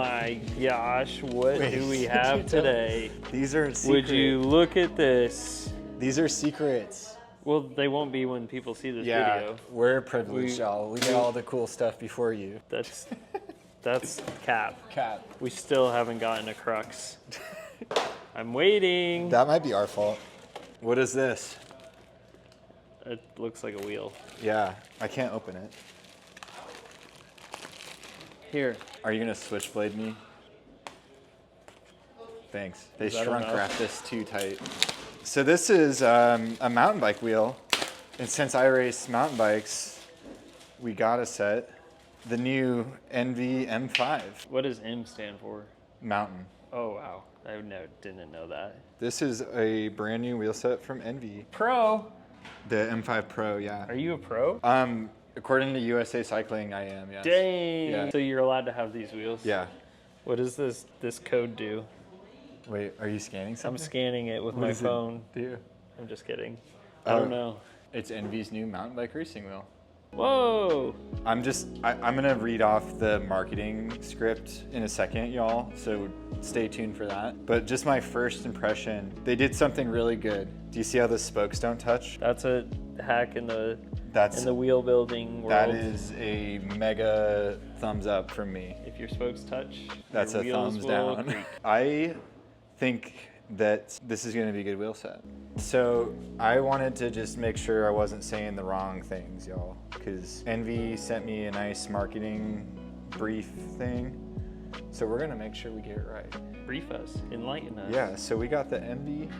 my gosh, what do we have today? These are secrets. Would you look at this? These are secrets. Well, they won't be when people see this Yeah, video. we're privileged, y'all. We get all the cool stuff before you. That's cap. Cap. We still haven't gotten a crux. I'm waiting. That might be our fault. What is this? It looks like a wheel. Yeah, I can't open it. Here. Are you gonna switchblade me? Thanks. They Is that shrunk enough? wrap this too tight. So this is a mountain bike wheel. And since I race mountain bikes, we got a set. The new Enve M5. What does M stand for? Mountain. Oh, wow. I didn't know that. This is a brand new wheel set from Enve. Pro? The M5 Pro, yeah. Are you a pro? According to USA Cycling, I am, yes. Dang. Yeah. So you're allowed to have these wheels? Yeah. What does this code do? Wait, are you scanning something? I'm scanning it with What my does it phone. do? I'm just kidding. I don't know. It's Enve's new mountain bike racing wheel. Whoa. I'm gonna read off the marketing script in a second, y'all, so stay tuned for that. But just my first impression, they did something really good. Do you see how the spokes don't touch? That's a hack in the wheel building world. That is a mega thumbs up from me. If your spokes touch, That's your a wheels thumbs will down. creak. I think that this is going to be a good wheel set. So I wanted to just make sure I wasn't saying the wrong things, y'all, because Enve sent me a nice marketing brief thing. So we're going to make sure we get it right. Brief us, enlighten us. Yeah, so we got the Enve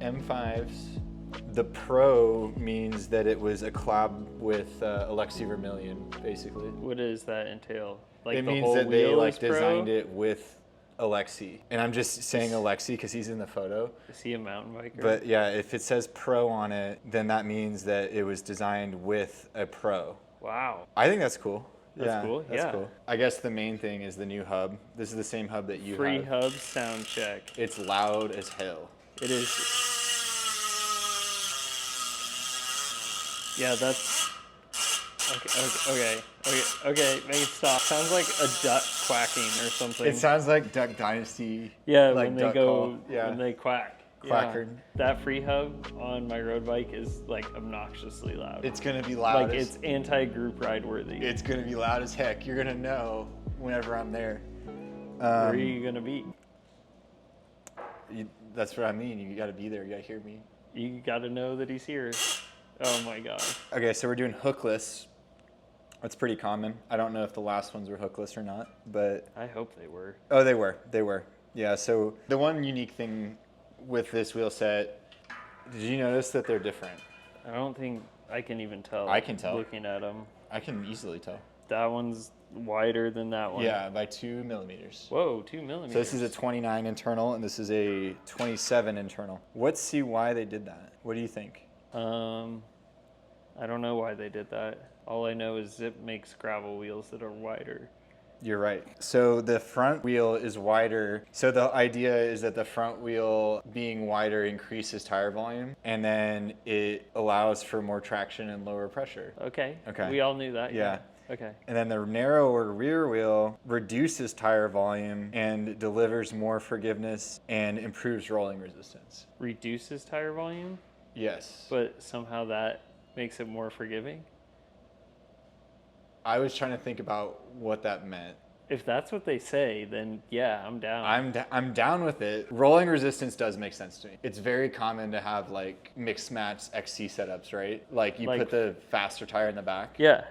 M5s. The Pro means that it was a collab with Alexi Vermillion, basically. What does that entail? Like It the means whole that they wheel like is pro? designed it with Alexi. And I'm just saying Alexi because he's in the photo. Is he a mountain biker? But yeah, if it says Pro on it, then that means that it was designed with a Pro. Wow. I think that's cool. That's cool, That's yeah. cool. I guess the main thing is the new hub. This is the same hub that you Free have. hub sound check. It's loud as hell. It is. Yeah, that's. Okay, make it stop. Sounds like a duck quacking or something. It sounds like Duck Dynasty. Yeah, like when they duck go, call. Yeah. when they quack. Quacker. Yeah. That free hub on my road bike is like obnoxiously loud. It's gonna be loud. like it's anti-group ride worthy. It's gonna be loud as heck. You're gonna know whenever I'm there. Where are you gonna be? That's what I mean. You gotta be there. You gotta hear me. You got to know that he's here. Oh my god. Okay, so we're doing hookless. That's pretty common. I don't know if the last ones were hookless or not, but I hope they were. oh, they were. They were. Yeah. So the one unique thing with this wheel set, did you notice that they're different? I don't think I can even tell. I can tell. Looking at them. I can easily tell. That one's wider than that one. Yeah, by 2 millimeters. Whoa, 2 millimeters. So this is a 29 internal, and this is a 27 internal. Let's see why they did that. What do you think? I don't know why they did that. All I know is Zip makes gravel wheels that are wider. You're right. So the front wheel is wider. So the idea is that the front wheel being wider increases tire volume, and then it allows for more traction and lower pressure. Okay. Okay. We all knew that. Yeah. Okay. And then the narrower rear wheel reduces tire volume and delivers more forgiveness and improves rolling resistance. Reduces tire volume, Yes. but somehow that makes it more forgiving. I was trying to think about what that meant. If that's what they say, then yeah, I'm down. I'm down with it. Rolling resistance does make sense to me. It's very common to have like mixed match XC setups, right? Like you put the faster tire in the back. Yeah.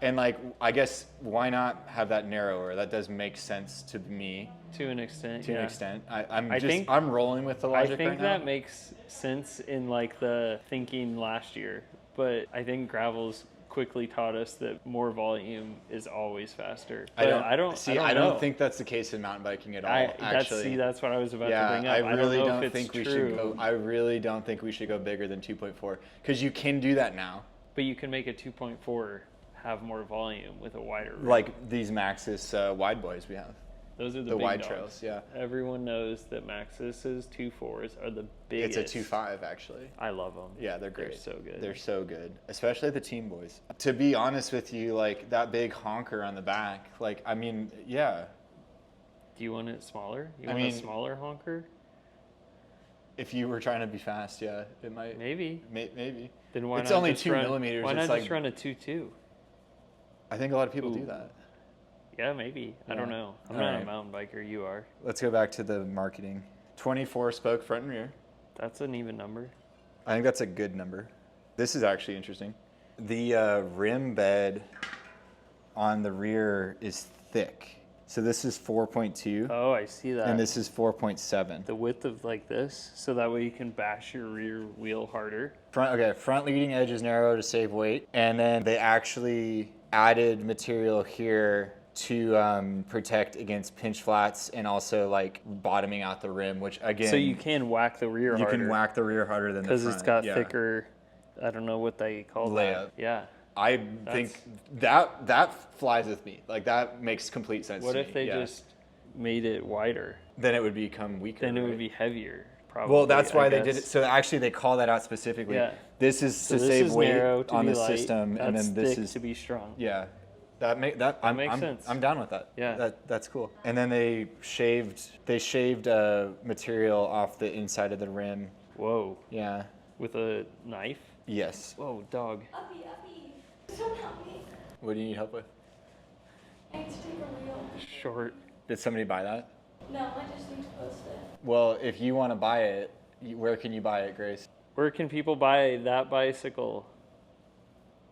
And like, I guess why not have that narrower? That does make sense to me. To an extent. To yeah. an extent. I think I'm rolling with the logic I think right now. that makes sense in like the thinking last year, but I think gravel's quickly taught us that more volume is always faster. But I don't think that's the case in mountain biking at all. That's what I was about to bring up. I really don't know don't think we should go. I really don't think we should go bigger than 2.4 because you can do that now. But you can make a 2.4 have more volume with a wider rim. Like these Maxxis wide boys we have. Those are the The big wide dogs. trails, yeah. Everyone knows that Maxxis's 2.4s are the biggest. It's a 2.5 actually. I love them. Yeah, they're great. They're so good. They're so good, especially the team boys. To be honest with you, like that big honker on the back, like I mean, yeah, Do you want it smaller? You I want a mean- smaller honker? If you were trying to be fast, yeah, it might. Maybe. Maybe. Then why It's not only just 2 run, millimeters. Why It's not like, just run a 2.2? I think a lot of people do Ooh. that. Yeah, maybe. I don't Yeah. know. I'm All not right. a mountain biker. You are. Let's go back to the marketing. 24 spoke front and rear. That's an even number. I think that's a good number. This is actually interesting. The rim bed on the rear is thick. So this is 4.2 Oh, I see that. and this is 4.7. The width of like this, so that way you can bash your rear wheel harder. Front leading edge is narrow to save weight. And then they actually added material here to protect against pinch flats and also like bottoming out the rim, which again, So you can whack the rear you harder. can whack the rear harder than the front. because it's got Yeah. thicker. I don't know what they call Layup. that. Yeah. I think that flies with me. Like that makes complete sense What to if me. they Yeah. just made it wider? Then it would become weaker. Then it right? would be heavier. Probably. Well, that's why I they did guess. it. So actually, they call that out specifically. Yeah. This is So to this save is weight narrow to on be the light. system, That's and then this thick is to be strong. yeah. That makes makes sense. I'm down with that. Yeah. That's cool. And then they shaved material off the inside of the rim. Whoa. Yeah. With a knife? Yes. Whoa, dog. Uppy, uppy. Don't help me. What do you need help with? I need to take a reel. Short. Did somebody buy that? No, I just need to post it. Well, if you want to buy it, where can you buy it, Grace? Where can people buy that bicycle?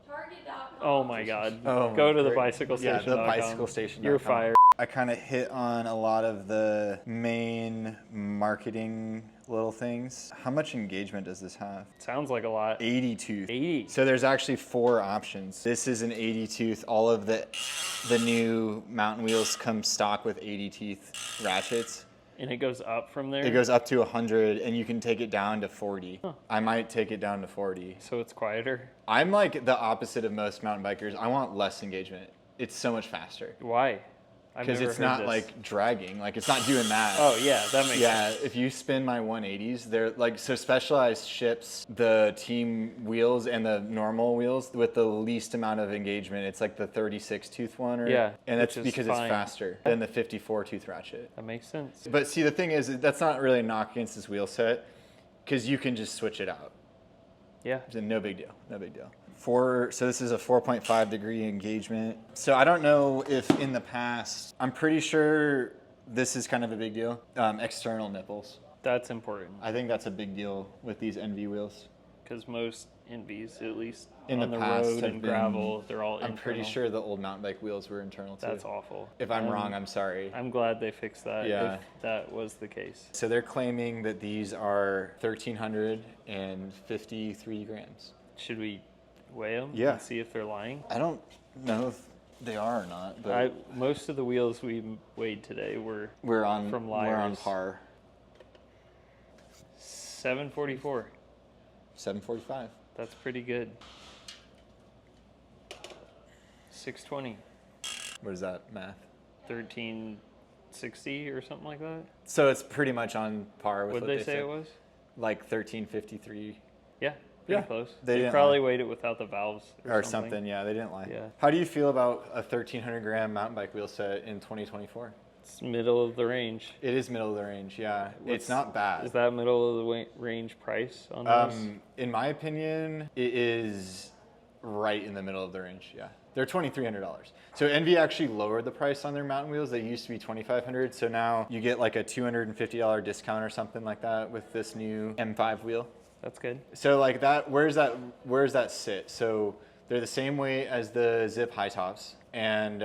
Target.com. Oh my god. Oh, Go to the great. bicycle station. Yeah, the bicyclestation.com. You're fired. I kind of hit on a lot of the main marketing little things. How much engagement does this have? Sounds like a lot. 80 tooth. 80. So there's actually 4 options. This is an 80 tooth. All of the new mountain wheels come stock with 80 teeth ratchets. And it goes up from there? It goes up to 100 and you can take it down to 40. Huh. I might take it down to 40. So it's quieter? I'm like the opposite of most mountain bikers. I want less engagement. It's so much faster. Why? I've Because never it's heard not this. like dragging. Like it's not doing that. Oh yeah, that makes Yeah, sense. if you spin my 180s, they're like, so Specialized ships the team wheels and the normal wheels with the least amount of engagement. It's like the 36 tooth one, or, Yeah, and that's which is because fine. it's faster than the 54 tooth ratchet. That makes sense. But see, the thing is, that's not really a knock against this wheel set because you can just switch it out. Yeah. So no big deal, no big deal. So this is a 4.5 degree engagement. So I don't know if in the past, I'm pretty sure this is kind of a big deal. External nipples. That's important. I think that's a big deal with these Enve wheels. Because most Envies, at least In on the the past road have and been- gravel, they're all I'm pretty internal. sure the old mountain bike wheels were internal too. That's awful. If I'm wrong, I'm sorry. I'm glad they fixed that Yeah. if that was the case. So they're claiming that these are 1,353 grams. Should we weigh them Yeah. and see if they're lying? I don't know if they are or not, but Most of the wheels we weighed today were we're on from we're on liars. par. 744. 745. That's pretty good. 620. What is that math? 1360 or something like that. So it's pretty much on par with What what did they say said. it was? Like 1353 Yeah, pretty Yeah, close. they They didn't probably lie. weighed it without the valves or something. Yeah, they didn't lie. Yeah. How do you feel about a 1,300 gram mountain bike wheel set in 2024? It's middle of the range. It is middle of the range. Yeah, What's- it's not bad. Is that middle of the range price on those? In my opinion, it is right in the middle of the range. Yeah, they're $2,300. So Enve actually lowered the price on their mountain wheels. They used to be $2,500. So now you get like a $250 discount or something like that with this new M5 wheel. That's good. So like that, where's that sit? So they're the same weight as the Zip high tops, and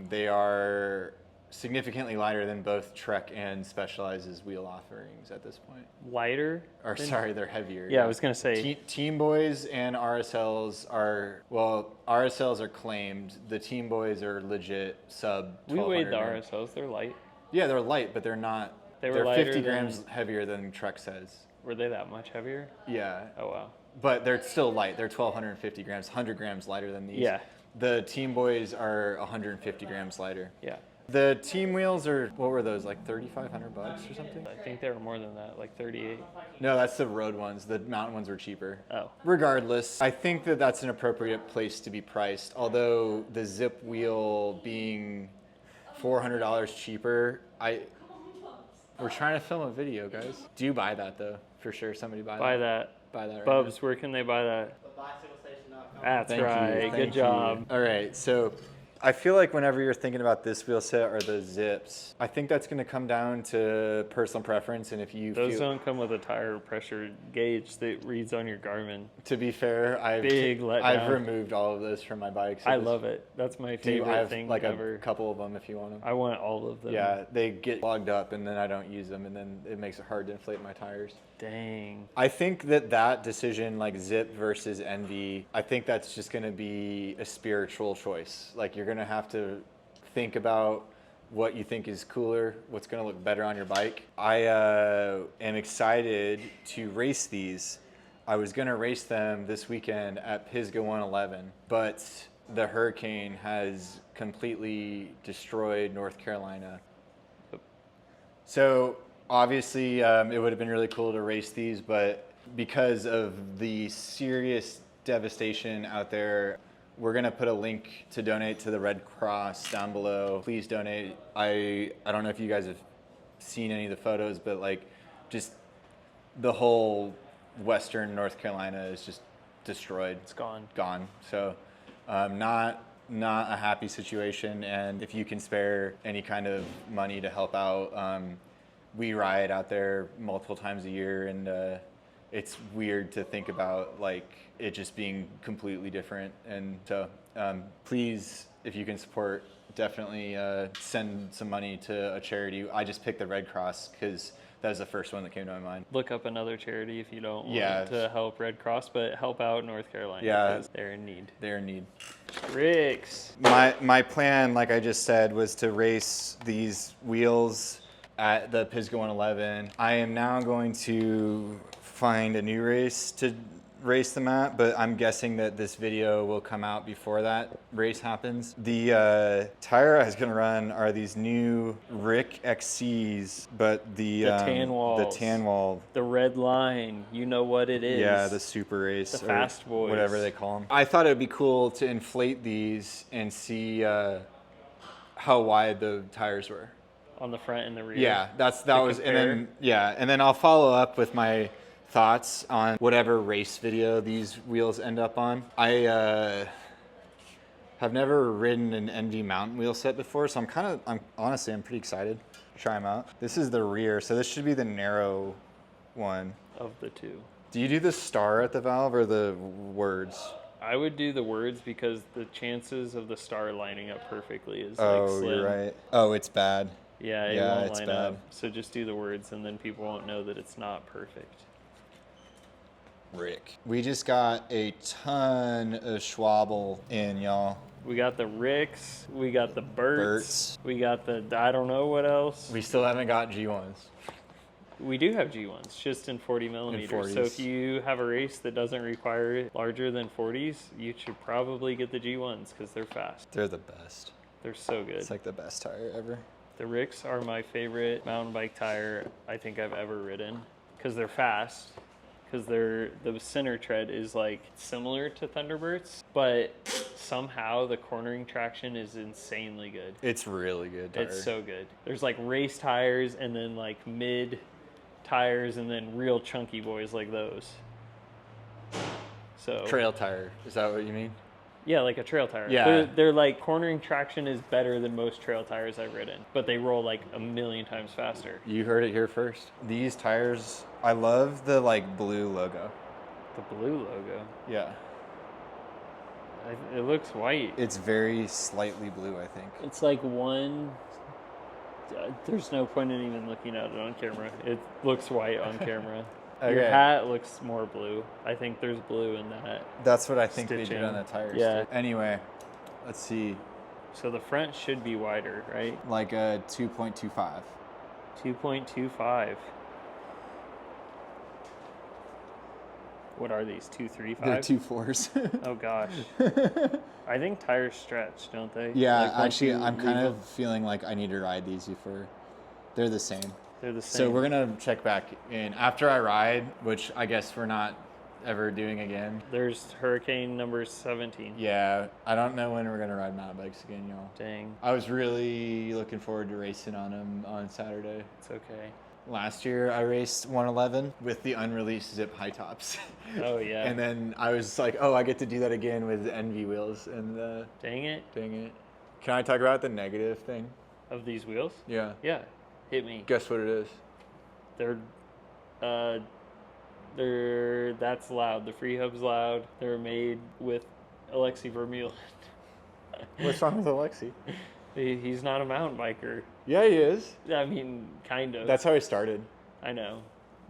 they are significantly lighter than both Trek and Specialized's wheel offerings at this point. Lighter? Or than- sorry, they're heavier. Yeah, I was gonna say. Team Boys and RSLs are, well, RSLs are claimed. The Team Boys are legit sub 1200 We weighed the grams. RSLs. They're light. Yeah, they're light, but they're not. They were They're lighter 50 than- grams heavier than Trek says. Were they that much heavier? Yeah. Oh wow. But they're still light. They're 1,250 grams, 100 grams lighter than these. Yeah. The Team Boys are 150 grams lighter. Yeah. The Team Wheels are, what were those, like $3,500 or something? I think they were more than that, like 38. No, that's the road ones. The mountain ones were cheaper. Oh. Regardless, I think that that's an appropriate place to be priced. Although the Zip wheel being $400 cheaper. We're trying to film a video, guys. Do you buy that though? For sure, somebody buy that. Buy that right Bubs, where can they buy that? That's Thank you, right. thank Good job. you. All right, so I feel like whenever you're thinking about this wheel set or the zips, I think that's going to come down to personal preference, and if you Those don't come with a tire pressure gauge that reads on your Garmin. To be fair, I've removed all of those from my bike. So I love it. That's my favorite thing like ever. A couple of them if you want them. I want all of them. Yeah, they get clogged up and then I don't use them, and then it makes it hard to inflate my tires. Dang. I think that decision, like Zip versus Enve, I think that's just going to be a spiritual choice. Like, you're going to have to think about what you think is cooler, what's going to look better on your bike. I am excited to race these. I was going to race them this weekend at Pisgah 111, but the hurricane has completely destroyed North Carolina. So obviously, it would have been really cool to race these, but because of the serious devastation out there, we're going to put a link to donate to the Red Cross down below. Please donate. I don't know if you guys have seen any of the photos, but like just the whole western North Carolina is just destroyed. It's gone. Gone. So not a happy situation. And if you can spare any kind of money to help out, we ride out there multiple times a year, and it's weird to think about like it just being completely different. And so please, if you can support, definitely send some money to a charity. I just picked the Red Cross because that was the first one that came to my mind. Look up another charity if you don't want to help Red Cross, but help out North Carolina. Yeah, they're in need. They're in need. Ricks. My plan, like I just said, was to race these wheels at the Pisgah 111. I am now going to find a new race to race them at, but I'm guessing that this video will come out before that race happens. The tire I was gonna run are these new Rick XCs, but the tan wall, the red line, you know what it is. Yeah, the super race, the fast boys, whatever they call them. I thought it would be cool to inflate these and see how wide the tires were on the front and the rear. Yeah, and then I'll follow up with my thoughts on whatever race video these wheels end up on. I have never ridden an Enve mountain wheel set before, so I'm honestly pretty excited to try them out. This is the rear, so this should be the narrow one of the two. Do you do the star at the valve or the words? I would do the words because the chances of the star lining up perfectly is like slim. You're right. Oh, it's bad. Yeah, it won't line up. So just do the words, and then people won't know that it's not perfect. Rick. We just got a ton of Schwabel in, y'all. We got the Ricks, we got the Berts, we got the I don't know what else. We still haven't got G1s. We do have G1s, just in 40 millimeters. So if you have a race that doesn't require larger than 40s, you should probably get the G1s because they're fast. They're the best. They're so good. It's like the best tire ever. The Ricks are my favorite mountain bike tire I think I've ever ridden because they're fast. Because the center tread is like similar to Thunderbird's, but somehow the cornering traction is insanely good. It's really good tire. It's so good. There's like race tires and then like mid tires and then real chunky boys like those. So trail tire, is that what you mean? Yeah, like a trail tire. Yeah. They're like cornering traction is better than most trail tires I've ridden, but they roll like a million times faster. You heard it here first. These tires, I love the like blue logo. The blue logo? Yeah. It looks white. It's very slightly blue, I think. It's like one. There's no point in even looking at it on camera. It looks white on camera. Okay. Your hat looks more blue. I think there's blue in that. That's what I think they did on the tires. Yeah. Too. Anyway, let's see. So the front should be wider, right? Like a 2.25. 2.25. What are these? 2.35? They're 2.4s. Oh gosh. I think tires stretch, don't they? Yeah, like actually, I'm kind of feeling like I need to ride these before. They're the same. They're the same. So we're gonna check back in after I ride, which I guess we're not ever doing again. There's Hurricane number 17. Yeah, I don't know when we're gonna ride mountain bikes again, y'all. Dang, I was really looking forward to racing on them on Saturday. it's okay. Last year I raced 111 with the unreleased Zip high tops. Oh yeah. And then I was like, oh, I get to do that again with Enve wheels. And Dang it. dang it. Can I talk about the negative thing? Of these wheels? Yeah. Yeah. Hit me. Guess what it is? That's loud. The free hub's loud. They're made with Alexi Vermeulen. What's wrong with Alexi? He's not a mountain biker. Yeah, he is. I mean, kind of. That's how he started. I know.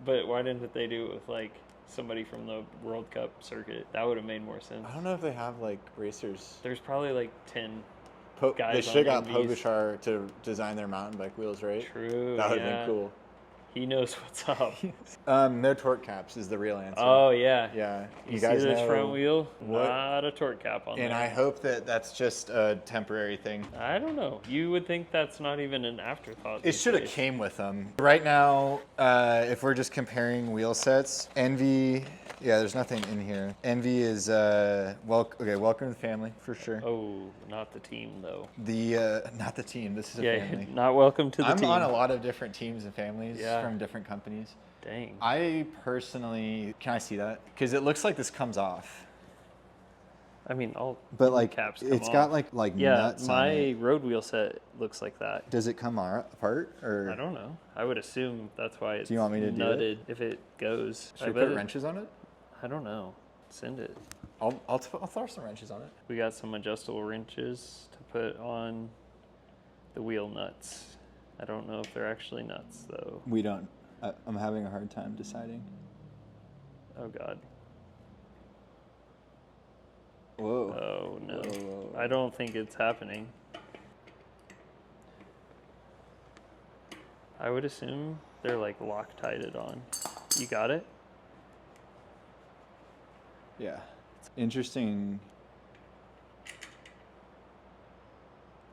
But why didn't they do it with, like, somebody from the World Cup circuit? That would have made more sense. I don't know if they have like racers. There's probably, like, 10 They guys should have on got Envy's. Pogachar to design their mountain bike wheels, right? True. That would yeah. have been cool. He knows what's up. No torque caps is the real answer. Oh, yeah. Yeah. You guys see this know front wheel? what- Not a torque cap on And there. I hope that that's just a temporary thing. I don't know. You would think that's not even an afterthought. It these should have days. came with them. Right now, if we're just comparing wheel sets, Enve, yeah, there's nothing in here. Enve is, welcome to the family, for sure. Oh, not the team, though. Not the team, this is a Yeah, family. not welcome to the I'm team. on a lot of different teams and families Yeah. from different companies. Dang. I personally, can I see that? Because it looks like this comes off. I mean, all But like, caps come it's off. got like Yeah, nuts on my it. road wheel set looks like that. Does it come apart or? I don't know. I would assume that's why it's Do you want me to do it? nutted if it goes. Should I we bet put wrenches on it? I don't know. Send it. I'll throw some wrenches on it. We got some adjustable wrenches to put on the wheel nuts. I don't know if they're actually nuts, though. We don't. I'm having a hard time deciding. Oh, God. Whoa. Oh, no. Whoa. I don't think it's happening. I would assume they're like Loctited on. You got it? Yeah. It's interesting.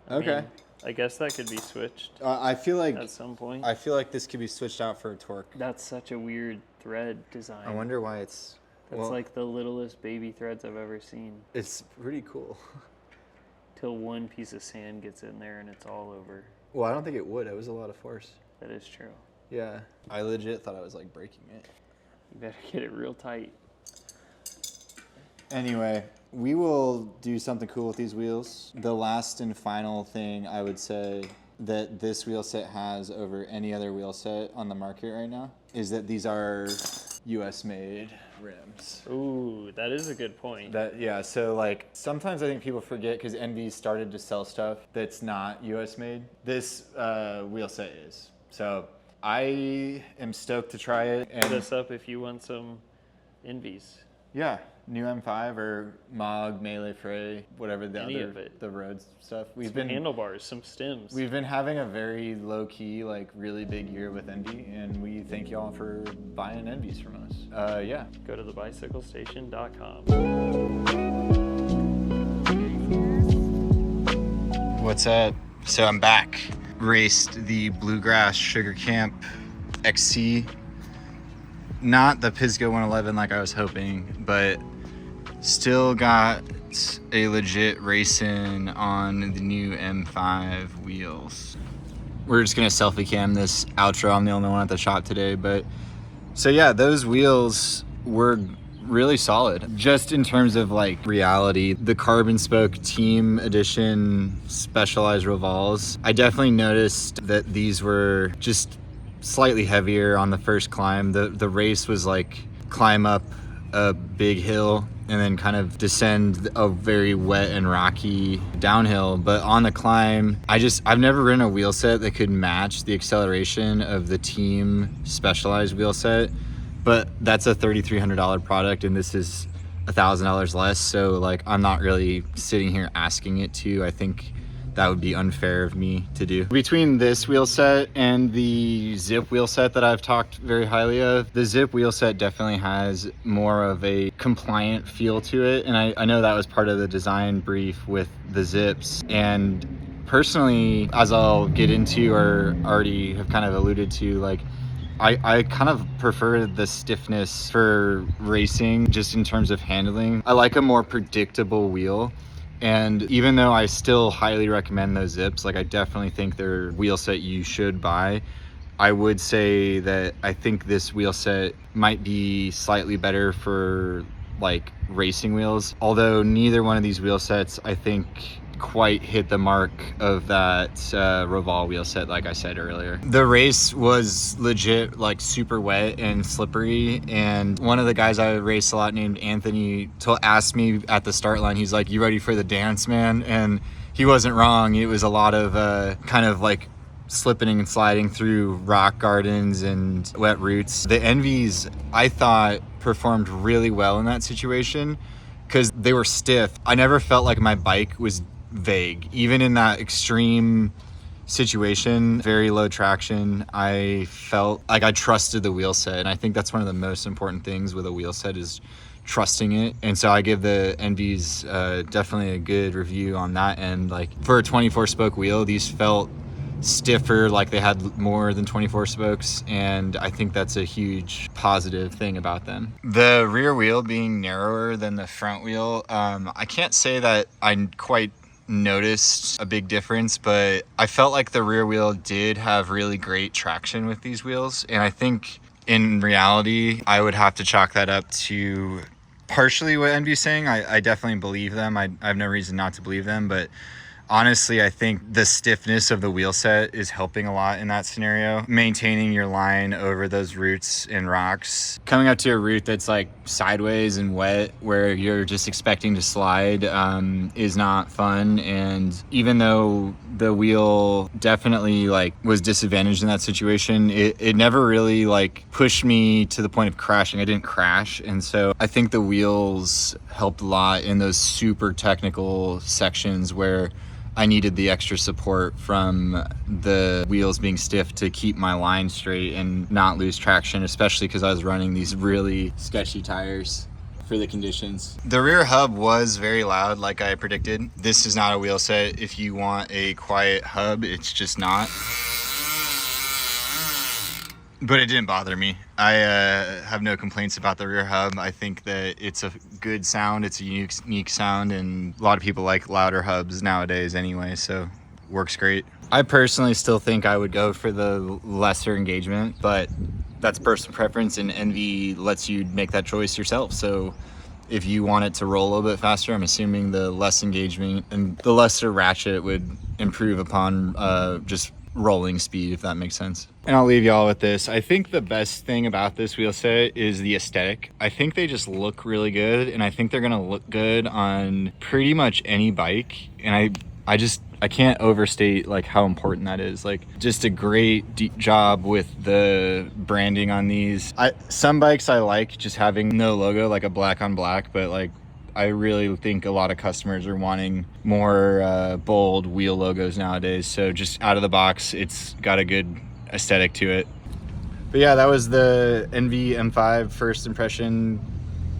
I Okay. mean, I guess that could be switched I feel like at some point. this could be switched out for a torque. That's such a weird thread design. I wonder why it's. That's like the littlest baby threads I've ever seen. It's pretty cool. Till one piece of sand gets in there and it's all over. Well, I don't think it would. It was a lot of force. That is true. Yeah. I legit thought I was like breaking it. You better get it real tight. Anyway, we will do something cool with these wheels. The last and final thing I would say that this wheel set has over any other wheel set on the market right now is that these are US made rims. Ooh, that is a good point. So like sometimes I think people forget because Enve started to sell stuff that's not US made. This wheel set is. So I am stoked to try it. Hit And us up if you want some Envies. yeah, new M5 or Mog, Melee Fray, whatever the Any other of it. the road stuff. Some handlebars, some stems. We've been having a very low key, like really big year with Enve, and we thank y'all for buying Envies from us. Yeah. Go to thebicyclestation.com. What's up? So I'm back. Raced the Bluegrass Sugar Camp XC. Not the Pisgah 111 like I was hoping, but still got a legit racing on the new M5 wheels. We're just gonna selfie cam this outro. I'm the only one at the shop today, but so yeah, those wheels were really solid. Just in terms of like reality, the carbon spoke team edition specialized Revals, I definitely noticed that these were just slightly heavier on the first climb. The race was like climb up a big hill and then kind of descend a very wet and rocky downhill. But on the climb, I've never ridden a wheel set that could match the acceleration of the team specialized wheel set. But that's a $3,300 product and this is $1,000 less. So like, I'm not really sitting here asking it to. I think that would be unfair of me to do. Between this wheel set and the Zip wheel set that I've talked very highly of, the Zip wheel set definitely has more of a compliant feel to it. And I know that was part of the design brief with the Zips. And personally, as I'll get into or already have kind of alluded to, like I kind of prefer the stiffness for racing just in terms of handling. I like a more predictable wheel. And even though I still highly recommend those Zips, like I definitely think they're wheel set you should buy, I would say that I think this wheel set might be slightly better for like racing wheels. Although neither one of these wheel sets, I think, quite hit the mark of that Roval wheel set, like I said earlier. The race was legit like super wet and slippery, and one of the guys I raced a lot named Anthony asked me at the start line, he's like, "You ready for the dance, man?" And he wasn't wrong. It was a lot of kind of like slipping and sliding through rock gardens and wet roots. The Enves, I thought, performed really well in that situation because they were stiff. I never felt like my bike was vague, even in that extreme situation, very low traction. I felt like I trusted the wheel set, and I think that's one of the most important things with a wheel set is trusting it. And so I give the Enves definitely a good review on that end. Like for a 24 spoke wheel, these felt stiffer, like they had more than 24 spokes, and I think that's a huge positive thing about them. The rear wheel being narrower than the front wheel, I can't say that I quite noticed a big difference, but I felt like the rear wheel did have really great traction with these wheels, and I think in reality I would have to chalk that up to partially what Envy's saying. I definitely believe them. I have no reason not to believe them, but honestly, I think the stiffness of the wheel set is helping a lot in that scenario. Maintaining your line over those roots and rocks. Coming up to a route that's like sideways and wet where you're just expecting to slide is not fun. And even though the wheel definitely like was disadvantaged in that situation, it never really like pushed me to the point of crashing. I didn't crash. And so I think the wheels helped a lot in those super technical sections where I needed the extra support from the wheels being stiff to keep my line straight and not lose traction, especially because I was running these really sketchy tires for the conditions. The rear hub was very loud, like I predicted. This is not a wheel set if you want a quiet hub. It's just not. But it didn't bother me. I have no complaints about the rear hub. I think that it's a good sound. It's a unique sound, and a lot of people like louder hubs nowadays anyway, so works great. I personally still think I would go for the lesser engagement, but that's personal preference, and Enve lets you make that choice yourself. So if you want it to roll a little bit faster, I'm assuming the less engagement and the lesser ratchet would improve upon just rolling speed, if that makes sense. And I'll leave y'all with this. I think the best thing about this wheel set is the aesthetic. I think they just look really good, and I think they're gonna look good on pretty much any bike. And I can't overstate like how important that is. Like just a great deep job with the branding on these. Some bikes I like just having no logo, like a black on black, but like I really think a lot of customers are wanting more bold wheel logos nowadays. So just out of the box, it's got a good aesthetic to it. But yeah, that was the Enve M5 first impression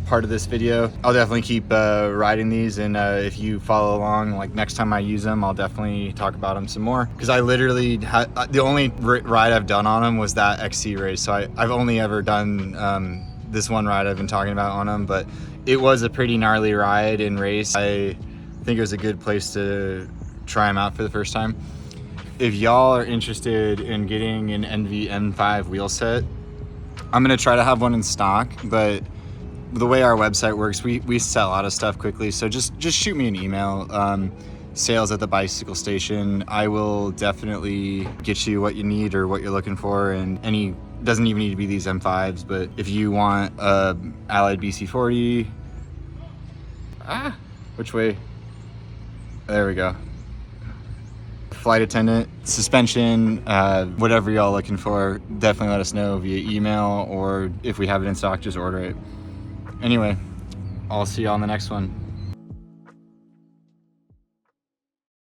part of this video. I'll definitely keep riding these, and if you follow along, like next time I use them, I'll definitely talk about them some more. Because I literally had the only ride I've done on them was that XC race. So I've only ever done this one ride I've been talking about on them, but it was a pretty gnarly ride and race. I think it was a good place to try them out for the first time. If y'all are interested in getting an Enve M5 wheel set, I'm gonna try to have one in stock, but the way our website works, we sell out of stuff quickly. So just shoot me an email, sales@thebicycle station. I will definitely get you what you need or what you're looking for, and doesn't even need to be these M5s, but if you want a Allied BC40, which way? There we go. Flight attendant, suspension, whatever y'all looking for, definitely let us know via email, or if we have it in stock, just order it. Anyway, I'll see y'all on the next one.